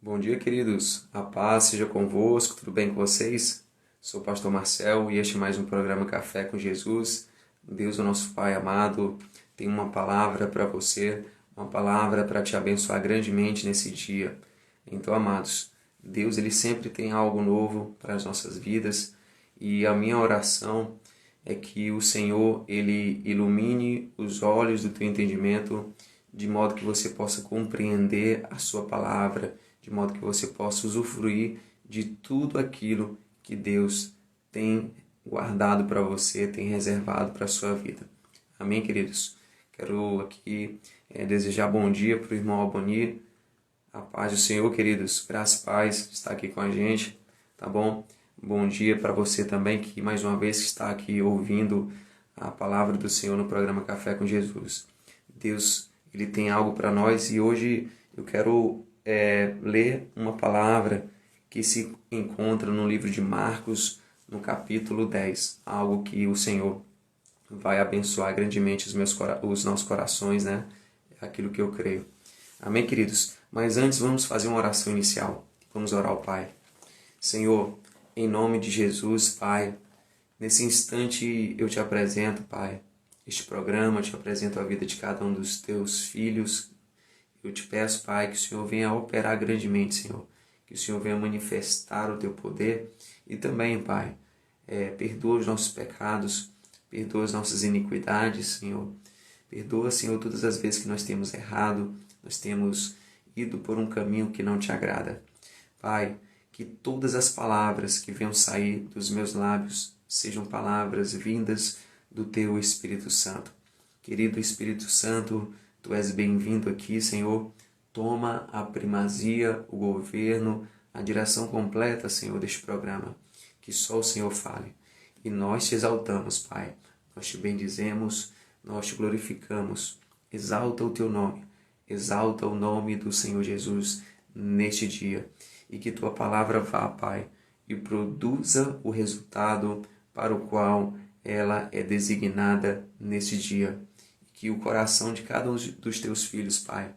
Bom dia, queridos. A paz seja convosco, tudo bem com vocês? Sou o pastor Marcel e este é mais um programa Café com Jesus. Deus, o nosso Pai amado, tem uma palavra para você, uma palavra para te abençoar grandemente nesse dia. Então, amados, Deus ele sempre tem algo novo para as nossas vidas e a minha oração é que o Senhor ele ilumine os olhos do teu entendimento de modo que você possa compreender a sua palavra, de modo que você possa usufruir de tudo aquilo que Deus tem guardado para você, tem reservado para a sua vida. Amém, queridos? Quero aqui desejar bom dia para o irmão Albani. A paz do Senhor, queridos. Graça e paz está aqui com a gente, tá bom? Bom dia para você também que mais uma vez está aqui ouvindo a palavra do Senhor no programa Café com Jesus. Deus, ele tem algo para nós e hoje eu quero ler uma palavra que se encontra no livro de Marcos, no capítulo 10. Algo que o Senhor vai abençoar grandemente os nossos corações, né? É aquilo que eu creio. Amém, queridos? Mas antes vamos fazer uma oração inicial. Vamos orar ao Pai. Senhor, em nome de Jesus, Pai, nesse instante eu te apresento, Pai, este programa, eu te apresento a vida de cada um dos teus filhos. Eu te peço, Pai, que o Senhor venha operar grandemente, Senhor. Que o Senhor venha manifestar o teu poder. E também, Pai, perdoa os nossos pecados, perdoa as nossas iniquidades, Senhor. Perdoa, Senhor, todas as vezes que nós temos errado, nós temos ido por um caminho que não te agrada. Pai, que todas as palavras que venham sair dos meus lábios sejam palavras vindas do teu Espírito Santo. Querido Espírito Santo, tu és bem-vindo aqui, Senhor. Toma a primazia, o governo, a direção completa, Senhor, deste programa. Que só o Senhor fale. E nós te exaltamos, Pai. Nós te bendizemos, nós te glorificamos. Exalta o teu nome. Exalta o nome do Senhor Jesus neste dia. E que tua palavra vá, Pai, e produza o resultado para o qual ela é designada neste dia. Que o coração de cada um dos teus filhos, Pai,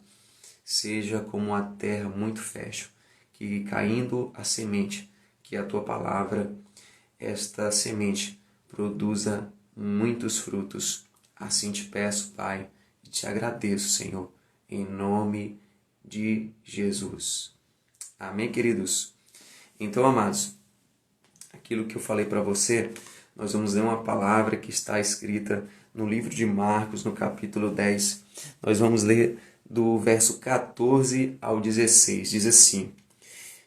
seja como a terra muito fértil, que caindo a semente, que a tua palavra, esta semente, produza muitos frutos. Assim te peço, Pai, e te agradeço, Senhor, em nome de Jesus. Amém, queridos? Então, amados, aquilo que eu falei para você, nós vamos ler uma palavra que está escrita no livro de Marcos, no capítulo 10. Nós vamos ler do verso 14 ao 16. Diz assim: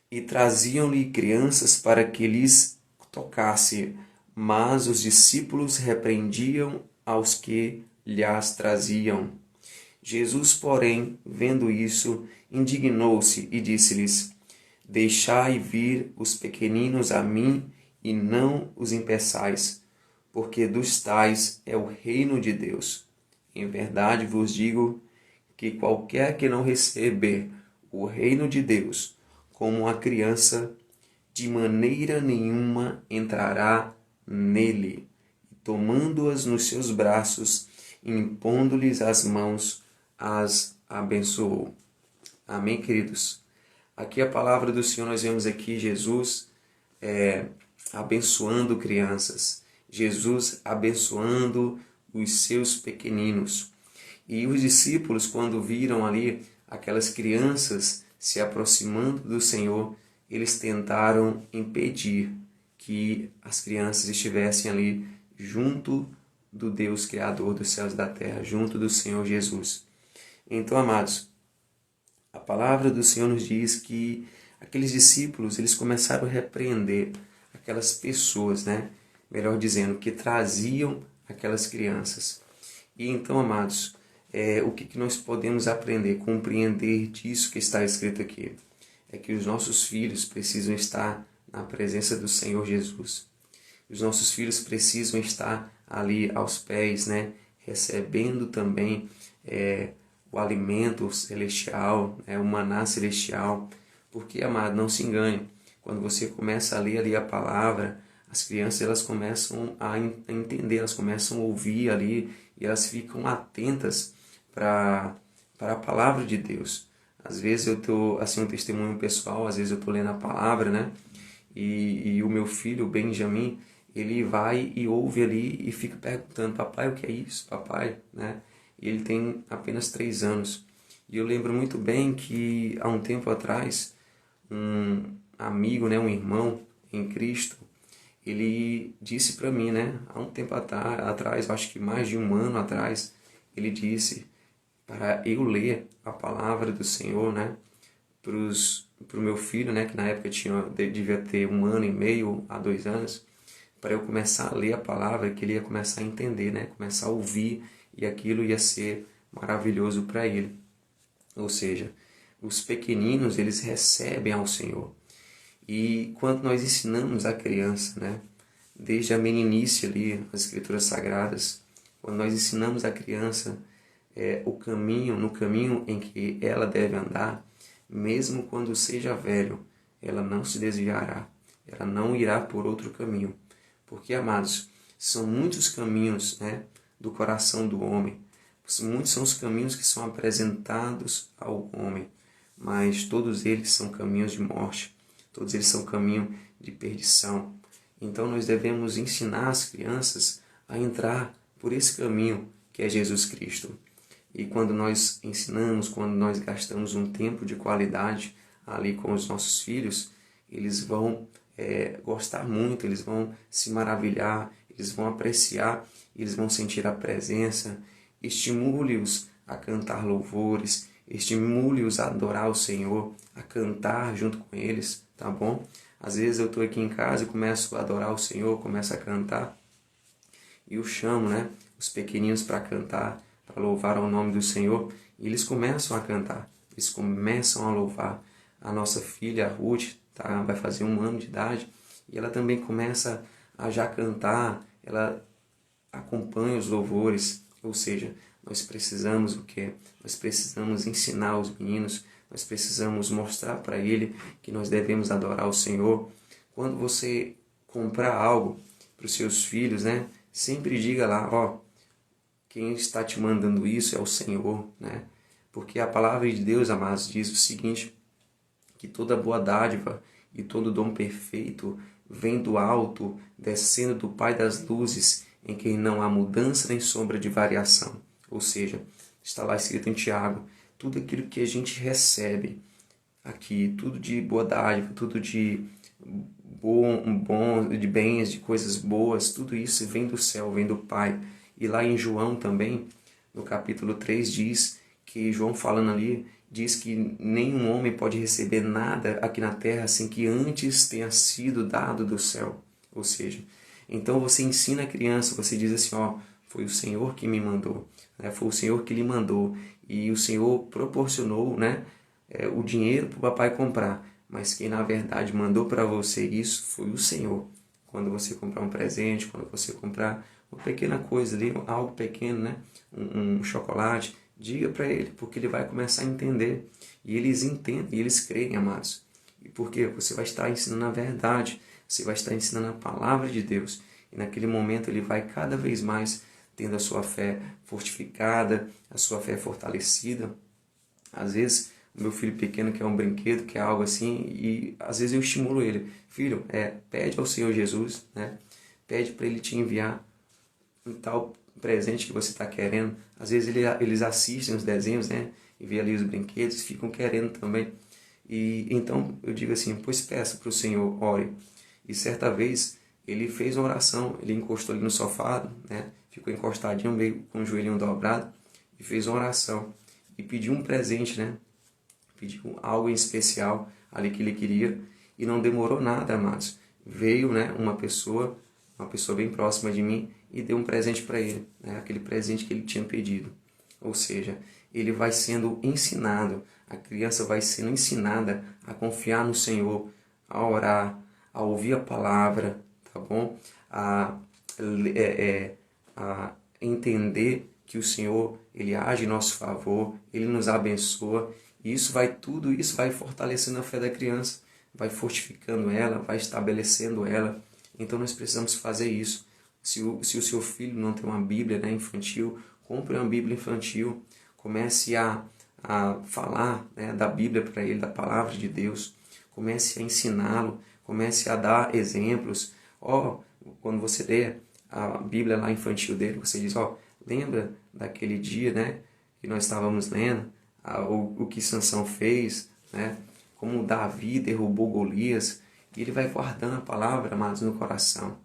E traziam-lhe crianças para que lhes tocasse, mas os discípulos repreendiam aos que lhas traziam. Jesus, porém, vendo isso, indignou-se e disse-lhes: Deixai vir os pequeninos a mim e não os impeçais, porque dos tais é o reino de Deus. Em verdade vos digo que qualquer que não receber o reino de Deus como a criança, de maneira nenhuma entrará nele. Tomando-as nos seus braços, impondo-lhes as mãos, as abençoou. Amém, queridos? Aqui a palavra do Senhor, nós vemos aqui Jesus abençoando crianças. Jesus abençoando os seus pequeninos. E os discípulos, quando viram ali aquelas crianças se aproximando do Senhor, eles tentaram impedir que as crianças estivessem ali junto do Deus Criador dos céus e da terra, junto do Senhor Jesus. Então, amados, a palavra do Senhor nos diz que aqueles discípulos, eles começaram a repreender aquelas pessoas, né? Melhor dizendo, que traziam aquelas crianças. E então, amados, o que nós podemos aprender, compreender disso que está escrito aqui? É que os nossos filhos precisam estar na presença do Senhor Jesus. Os nossos filhos precisam estar ali aos pés, né? Recebendo também o alimento celestial, o maná celestial. Porque, amado, não se engane. Quando você começa a ler ali a palavra, as crianças elas começam a entender, elas começam a ouvir ali e elas ficam atentas para a palavra de Deus. Às vezes eu tô, assim, um testemunho pessoal, às vezes eu tô lendo a palavra, né? E o meu filho, o Benjamin, ele vai e ouve ali e fica perguntando, papai, o que é isso, papai, né? E ele tem apenas 3 anos. E eu lembro muito bem que há um tempo atrás, um amigo, né, um irmão em Cristo, ele disse para mim, né, há um tempo atrás, acho que mais de um ano atrás, ele disse para eu ler a palavra do Senhor, né, para o meu filho, né, que na época devia ter 1 ano e meio a 2 anos, para eu começar a ler a palavra, que ele ia começar a entender, né, começar a ouvir, e aquilo ia ser maravilhoso para ele. Ou seja, os pequeninos, eles recebem ao Senhor. E quando nós ensinamos a criança, né, desde a meninice ali, as Escrituras Sagradas, quando nós ensinamos a criança o caminho, no caminho em que ela deve andar, mesmo quando seja velho, ela não se desviará, ela não irá por outro caminho. Porque, amados, são muitos caminhos, né, do coração do homem, muitos são os caminhos que são apresentados ao homem, mas todos eles são caminhos de morte, todos eles são caminho de perdição. Então nós devemos ensinar as crianças a entrar por esse caminho que é Jesus Cristo. E quando nós ensinamos, quando nós gastamos um tempo de qualidade ali com os nossos filhos, eles vão gostar muito, eles vão se maravilhar, eles vão apreciar, eles vão sentir a presença. Estimule-os a cantar louvores, estimule-os a adorar o Senhor, a cantar junto com eles, tá bom? Às vezes eu estou aqui em casa e começo a adorar o Senhor, começo a cantar, e eu chamo, né, os pequeninos para cantar, para louvar ao nome do Senhor, e eles começam a cantar, eles começam a louvar. A nossa filha, a Ruth, tá, vai fazer 1 ano de idade, e ela também começa a já cantar, ela acompanha os louvores, ou seja, nós precisamos o quê? Nós precisamos ensinar os meninos, nós precisamos mostrar para ele que nós devemos adorar o Senhor. Quando você comprar algo para os seus filhos, né, sempre diga lá, ó, quem está te mandando isso é o Senhor, né? Porque a palavra de Deus, amados, diz o seguinte, que toda boa dádiva e todo dom perfeito vem do alto, descendo do Pai das luzes, em quem não há mudança nem sombra de variação. Ou seja, está lá escrito em Tiago, tudo aquilo que a gente recebe aqui, tudo de boa dádiva, tudo de bom, de bens, de coisas boas, tudo isso vem do céu, vem do Pai. E lá em João também, no capítulo 3, diz que João falando ali, diz que nenhum homem pode receber nada aqui na terra sem que antes tenha sido dado do céu. Ou seja, então você ensina a criança, você diz assim, ó, foi o Senhor que me mandou, né? Foi o Senhor que lhe mandou, e o Senhor proporcionou, né, o dinheiro para o papai comprar, mas quem na verdade mandou para você isso foi o Senhor. Quando você comprar um presente, quando você comprar uma pequena coisa ali, algo pequeno, né, um chocolate, diga para ele, porque ele vai começar a entender. E eles entendem, e eles creem, amados. E por quê? Você vai estar ensinando a verdade, você vai estar ensinando a palavra de Deus. E naquele momento ele vai cada vez mais tendo a sua fé fortificada, a sua fé fortalecida. Às vezes, o meu filho pequeno quer um brinquedo, quer algo assim, e às vezes eu estimulo ele. Filho, pede ao Senhor Jesus, né? Pede para ele te enviar um tal presente que você está querendo. Às vezes eles assistem os desenhos, né? E vê ali os brinquedos, ficam querendo também. E então eu digo assim, pois peça para o Senhor, ore. E certa vez ele fez uma oração, ele encostou ali no sofá, né? Ficou encostadinho, meio com o joelhinho dobrado, e fez uma oração. E pediu um presente, né? Pediu algo em especial ali que ele queria. E não demorou nada, amados. Veio, né, uma pessoa bem próxima de mim, e deu um presente para ele, né? Aquele presente que ele tinha pedido. Ou seja, ele vai sendo ensinado, a criança vai sendo ensinada a confiar no Senhor, a orar, a ouvir a palavra, tá bom? A entender que o Senhor, ele age em nosso favor, ele nos abençoa, e tudo isso vai fortalecendo a fé da criança, vai fortificando ela, vai estabelecendo ela. Então nós precisamos fazer isso. Se o seu filho não tem uma Bíblia, né, infantil, compre uma Bíblia infantil, comece a a falar, né, da Bíblia para ele, da palavra de Deus. Comece a ensiná-lo, comece a dar exemplos. Quando você lê a Bíblia lá infantil dele, você diz, lembra daquele dia, né, que nós estávamos lendo, o que Sansão fez, né, como Davi derrubou Golias, e ele vai guardando a palavra, amados, no coração.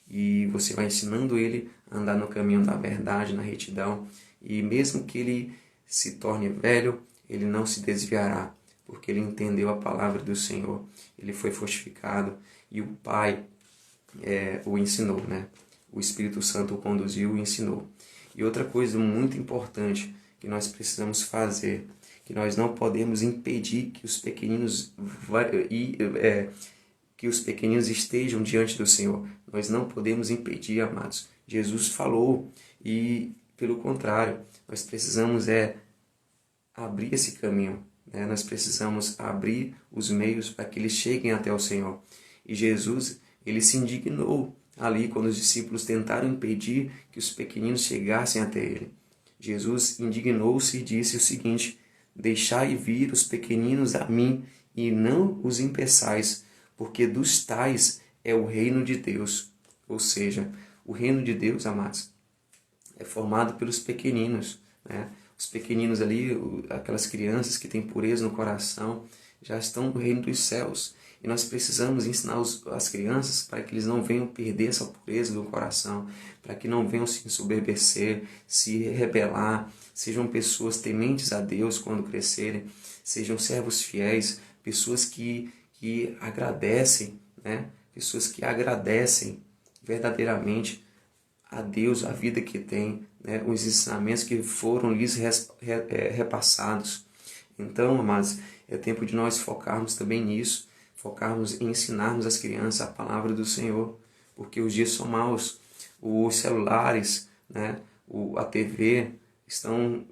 E você vai ensinando ele a andar no caminho da verdade, na retidão. E mesmo que ele se torne velho, ele não se desviará, porque ele entendeu a palavra do Senhor. Ele foi fortificado e o Pai o ensinou, né? O Espírito Santo o conduziu e ensinou. E outra coisa muito importante que nós precisamos fazer, que nós não podemos impedir que os pequeninos estejam diante do Senhor. Nós não podemos impedir, amados. Jesus falou e, pelo contrário, nós precisamos abrir esse caminho, né? Nós precisamos abrir os meios para que eles cheguem até o Senhor. E Jesus, ele se indignou ali quando os discípulos tentaram impedir que os pequeninos chegassem até ele. Jesus indignou-se e disse o seguinte: deixai vir os pequeninos a mim e não os impeçais, porque dos tais é o reino de Deus. Ou seja, o reino de Deus, amados, é formado pelos pequeninos, né? Os pequeninos ali, aquelas crianças que têm pureza no coração, já estão no reino dos céus. E nós precisamos ensinar as crianças para que eles não venham perder essa pureza do coração, para que não venham se ensoberbecer, se rebelar, sejam pessoas tementes a Deus quando crescerem, sejam servos fiéis, pessoas que agradecem, né? Pessoas que agradecem verdadeiramente a Deus a vida que tem, né? Os ensinamentos que foram lhes repassados. Então, amados, é tempo de nós focarmos também nisso, focarmos em ensinarmos às crianças a palavra do Senhor, porque os dias são maus. Os celulares, né? A TV estão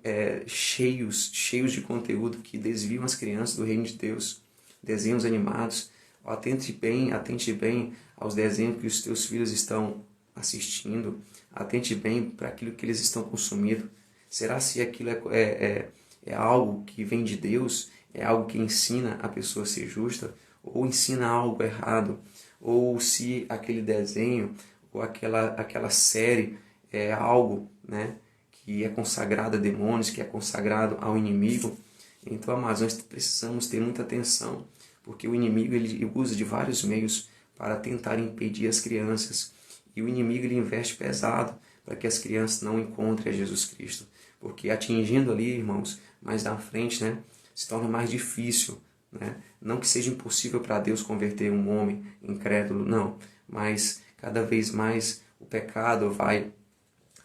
cheios de conteúdo que desviam as crianças do reino de Deus. Desenhos animados. Atente bem aos desenhos que os teus filhos estão assistindo. Atente bem para aquilo que eles estão consumindo. Será se aquilo é algo que vem de Deus? É algo que ensina a pessoa a ser justa? Ou ensina algo errado? Ou se aquele desenho ou aquela série é algo, né, que é consagrado a demônios, que é consagrado ao inimigo? Então, amados, nós precisamos ter muita atenção, porque o inimigo ele usa de vários meios para tentar impedir as crianças. E o inimigo ele investe pesado para que as crianças não encontrem a Jesus Cristo. Porque atingindo ali, irmãos, mais na frente, né, se torna mais difícil, né? Não que seja impossível para Deus converter um homem incrédulo, não. Mas cada vez mais o pecado vai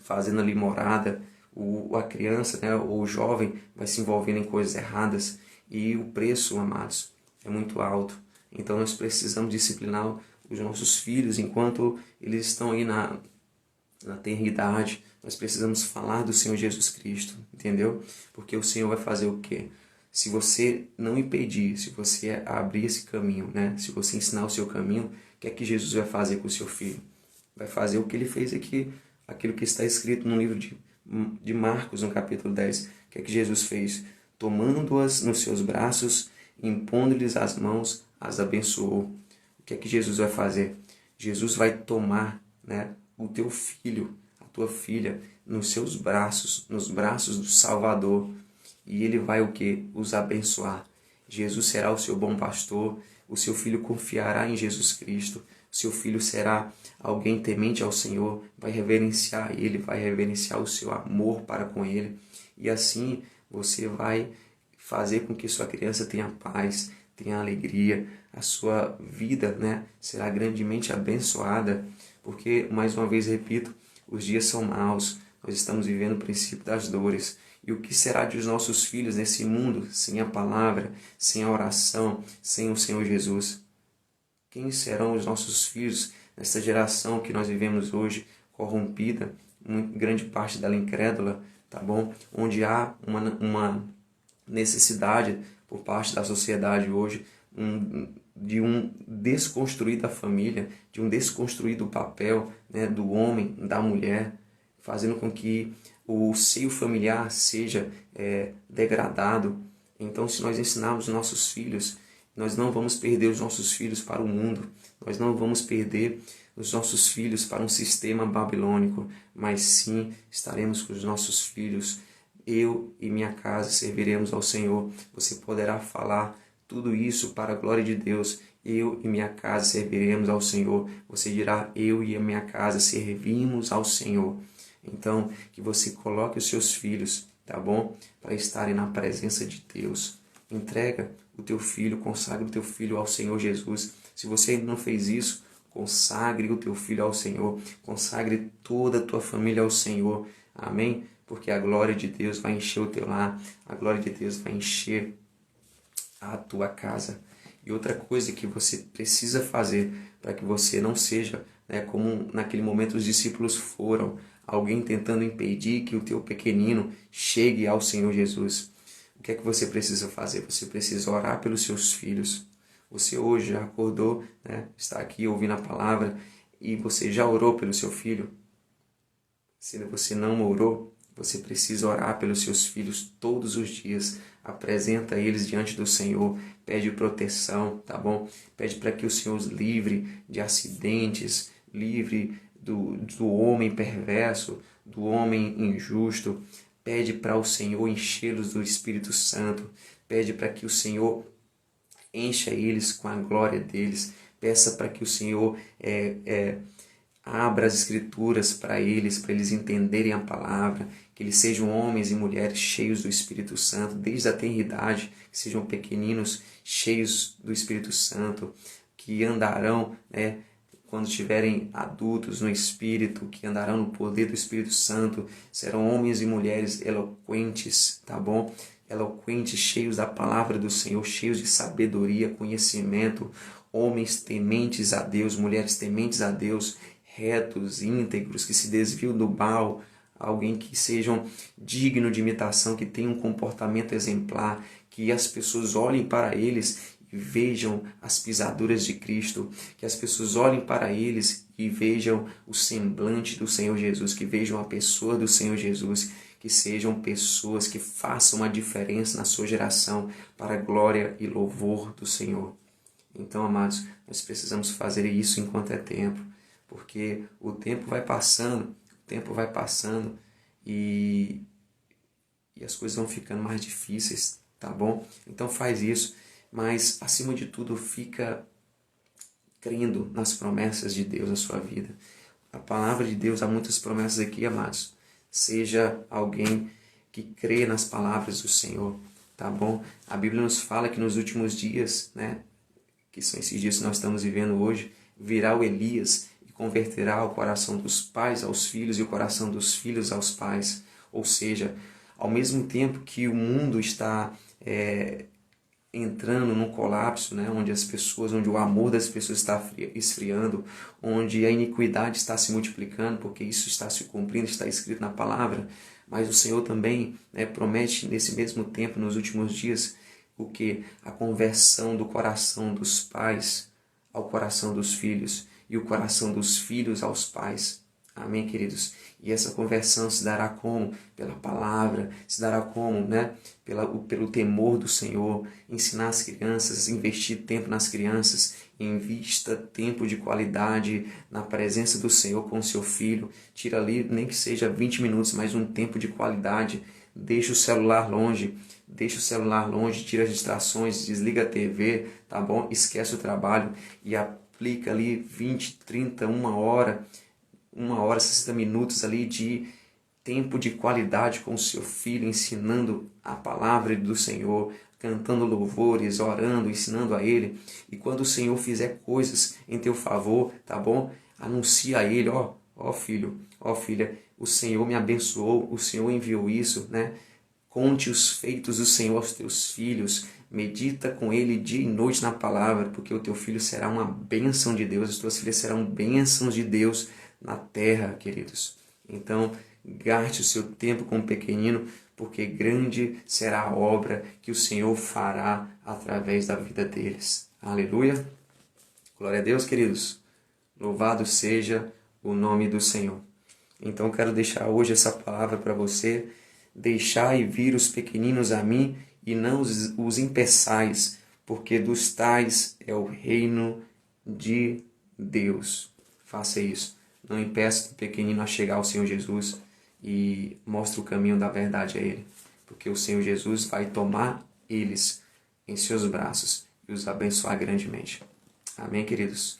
fazendo ali morada, a criança, né, ou o jovem vai se envolvendo em coisas erradas. E o preço, amados, é muito alto. Então nós precisamos disciplinar os nossos filhos enquanto eles estão aí na tenridade. Nós precisamos falar do Senhor Jesus Cristo, entendeu? Porque o Senhor vai fazer o quê? Se você não impedir, se você abrir esse caminho, né? Se você ensinar o seu caminho, o que é que Jesus vai fazer com o seu filho? Vai fazer o que ele fez aqui, aquilo que está escrito no livro de Marcos, no capítulo 10. O que é que Jesus fez? Tomando-as nos seus braços, impondo-lhes as mãos, as abençoou. O que é que Jesus vai fazer? Jesus vai tomar, né, o teu filho, a tua filha, nos seus braços, nos braços do Salvador. E ele vai o quê? Os abençoar. Jesus será o seu bom pastor, o seu filho confiará em Jesus Cristo, o seu filho será alguém temente ao Senhor, vai reverenciar ele, vai reverenciar o seu amor para com ele. E assim você vai fazer com que sua criança tenha paz, tenha alegria, a sua vida, né, será grandemente abençoada, porque, mais uma vez repito, os dias são maus, nós estamos vivendo o princípio das dores. E o que será dos nossos filhos nesse mundo sem a palavra, sem a oração, sem o Senhor Jesus? Quem serão os nossos filhos nessa geração que nós vivemos hoje, corrompida, grande parte dela incrédula, tá bom? Onde há uma necessidade por parte da sociedade hoje de um desconstruir da família, de um desconstruir do papel, né, do homem, da mulher, fazendo com que o seio familiar seja degradado. Então, se nós ensinarmos nossos filhos, nós não vamos perder os nossos filhos para o mundo, nós não vamos perder os nossos filhos para um sistema babilônico, mas sim estaremos com os nossos filhos. Eu e minha casa serviremos ao Senhor. Você poderá falar tudo isso para a glória de Deus. Eu e minha casa serviremos ao Senhor. Você dirá, eu e a minha casa servimos ao Senhor. Então, que você coloque os seus filhos, tá bom? Para estarem na presença de Deus. Entrega o teu filho, consagre o teu filho ao Senhor Jesus. Se você ainda não fez isso, consagre o teu filho ao Senhor. Consagre toda a tua família ao Senhor. Amém? Porque a glória de Deus vai encher o teu lar. A glória de Deus vai encher a tua casa. E outra coisa que você precisa fazer para que você não seja, como naquele momento os discípulos foram, alguém tentando impedir que o teu pequenino chegue ao Senhor Jesus. O que é que você precisa fazer? Você precisa orar pelos seus filhos. Você hoje já acordou, está aqui ouvindo a palavra e você já orou pelo seu filho? Se você não orou, você precisa orar pelos seus filhos todos os dias. Apresenta eles diante do Senhor. Pede proteção, tá bom? Pede para que o Senhor os livre de acidentes, livre do homem perverso, do homem injusto. Pede para o Senhor enchê-los do Espírito Santo. Pede para que o Senhor encha eles com a glória deles. Peça para que o Senhor abra as Escrituras para eles entenderem a palavra, que eles sejam homens e mulheres cheios do Espírito Santo, desde a tenridade, que sejam pequeninos cheios do Espírito Santo, que andarão, quando estiverem adultos no Espírito, que andarão no poder do Espírito Santo, serão homens e mulheres eloquentes, tá bom? Eloquentes, cheios da palavra do Senhor, cheios de sabedoria, conhecimento, homens tementes a Deus, mulheres tementes a Deus, retos, íntegros, que se desviam do mal, alguém que sejam dignos de imitação, que tenham um comportamento exemplar, que as pessoas olhem para eles e vejam as pisaduras de Cristo, que as pessoas olhem para eles e vejam o semblante do Senhor Jesus, que vejam a pessoa do Senhor Jesus, que sejam pessoas que façam a diferença na sua geração para a glória e louvor do Senhor. Então, amados, nós precisamos fazer isso enquanto é tempo, porque o tempo vai passando e as coisas vão ficando mais difíceis, tá bom? Então faz isso, mas acima de tudo fica crendo nas promessas de Deus na sua vida. A palavra de Deus, há muitas promessas aqui, amados. Seja alguém que crê nas palavras do Senhor, tá bom? A Bíblia nos fala que nos últimos dias, que são esses dias que nós estamos vivendo hoje, virá o Elias e converterá o coração dos pais aos filhos e o coração dos filhos aos pais. Ou seja, ao mesmo tempo que o mundo está entrando num colapso, onde o amor das pessoas está esfriando, onde a iniquidade está se multiplicando, porque isso está se cumprindo, está escrito na palavra, mas o Senhor também promete nesse mesmo tempo, nos últimos dias, o que? A conversão do coração dos pais ao coração dos filhos e o coração dos filhos aos pais. Amém, queridos? E essa conversão se dará como? Pela palavra, se dará como? Pelo temor do Senhor, ensinar as crianças, investir tempo nas crianças, invista tempo de qualidade na presença do Senhor com o seu filho, tira ali, nem que seja 20 minutos, mas um tempo de qualidade, deixa o celular longe, tira as distrações, desliga a TV, tá bom? Esquece o trabalho e aplica ali 20, 30, uma hora, 60 minutos ali de tempo de qualidade com o seu filho, ensinando a palavra do Senhor, cantando louvores, orando, ensinando a ele. E quando o Senhor fizer coisas em teu favor, tá bom? Anuncia a ele, ó filho, ó filha, o Senhor me abençoou, o Senhor enviou isso, Conte os feitos do Senhor aos teus filhos, medita com ele dia e noite na palavra, porque o teu filho será uma bênção de Deus, as tuas filhas serão bênçãos de Deus na terra, queridos. Então, gaste o seu tempo com o pequenino, porque grande será a obra que o Senhor fará através da vida deles. Aleluia! Glória a Deus, queridos. Louvado seja o nome do Senhor. Então eu quero deixar hoje essa palavra para você. Deixai vir os pequeninos a mim e não os impeçais, porque dos tais é o reino de Deus. Faça isso. Não impeça o pequenino a chegar ao Senhor Jesus e mostre o caminho da verdade a ele, porque o Senhor Jesus vai tomar eles em seus braços e os abençoar grandemente. Amém, queridos?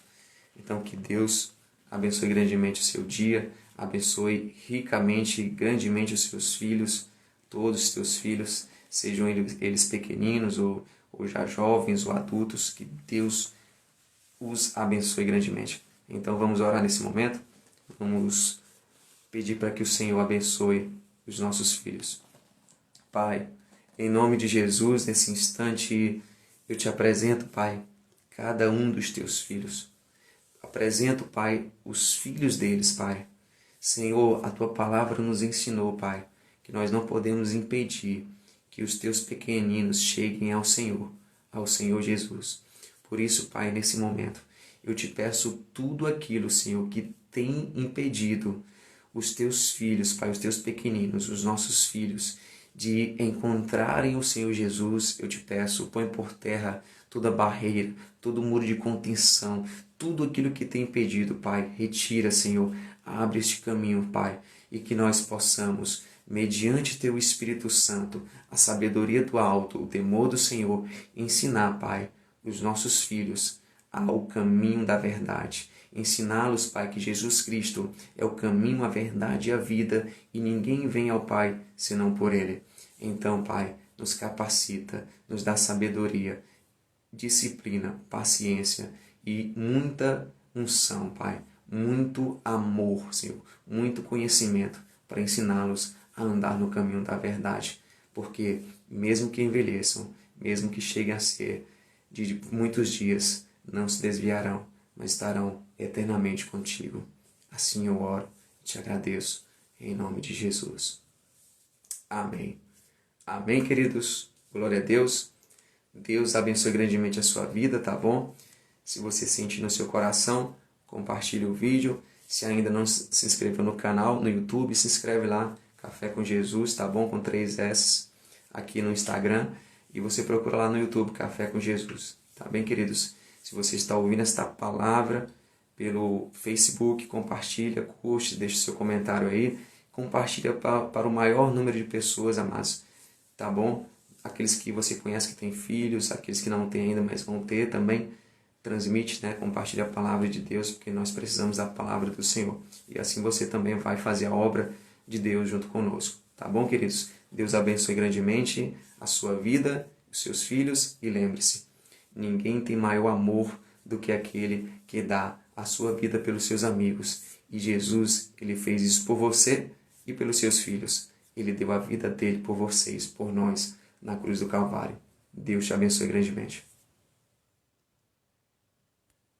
Então que Deus abençoe grandemente o seu dia, abençoe ricamente e grandemente os seus filhos, todos os teus filhos, sejam eles pequeninos ou já jovens ou adultos, que Deus os abençoe grandemente. Então vamos orar nesse momento, vamos pedir para que o Senhor abençoe os nossos filhos. Pai, em nome de Jesus, nesse instante eu te apresento, Pai, cada um dos teus filhos. Apresento, Pai, os filhos deles, Pai. Senhor, a tua palavra nos ensinou, Pai, que nós não podemos impedir que os teus pequeninos cheguem ao Senhor Jesus. Por isso, Pai, nesse momento, eu te peço tudo aquilo, Senhor, que tem impedido os teus filhos, Pai, os teus pequeninos, os nossos filhos, de encontrarem o Senhor Jesus. Eu te peço, põe por terra toda barreira, todo muro de contenção, tudo aquilo que tem impedido, Pai. Retira, Senhor, abre este caminho, Pai, e que nós possamos, mediante Teu Espírito Santo, a sabedoria do alto, o temor do Senhor, ensinar, Pai, os nossos filhos ao caminho da verdade. Ensiná-los, Pai, que Jesus Cristo é o caminho, a verdade e a vida, e ninguém vem ao Pai senão por Ele. Então, Pai, nos capacita, nos dá sabedoria, disciplina, paciência e muita unção, Pai. Muito amor, Senhor, muito conhecimento para ensiná-los a andar no caminho da verdade. Porque mesmo que envelheçam, mesmo que cheguem a ser de muitos dias, não se desviarão, mas estarão eternamente contigo. Assim eu oro e te agradeço, em nome de Jesus. Amém. Amém, queridos. Glória a Deus. Deus abençoe grandemente a sua vida, tá bom? Se você sentir no seu coração, compartilhe o vídeo. Se ainda não se inscreveu no canal, no YouTube, se inscreve lá, Café com Jesus, tá bom? Com 3 S aqui no Instagram. E você procura lá no YouTube, Café com Jesus. Tá bem, queridos? Se você está ouvindo esta palavra pelo Facebook, compartilha, curte, deixe seu comentário aí. Compartilha para o maior número de pessoas, amados. Tá bom? Aqueles que você conhece que têm filhos, aqueles que não têm ainda, mas vão ter também. Transmite, né? Compartilha a palavra de Deus, porque nós precisamos da palavra do Senhor. E assim você também vai fazer a obra de Deus junto conosco. Tá bom, queridos? Deus abençoe grandemente a sua vida, os seus filhos. E lembre-se, ninguém tem maior amor do que aquele que dá a sua vida pelos seus amigos. E Jesus, Ele fez isso por você e pelos seus filhos. Ele deu a vida dele por vocês, por nós, na cruz do Calvário. Deus te abençoe grandemente.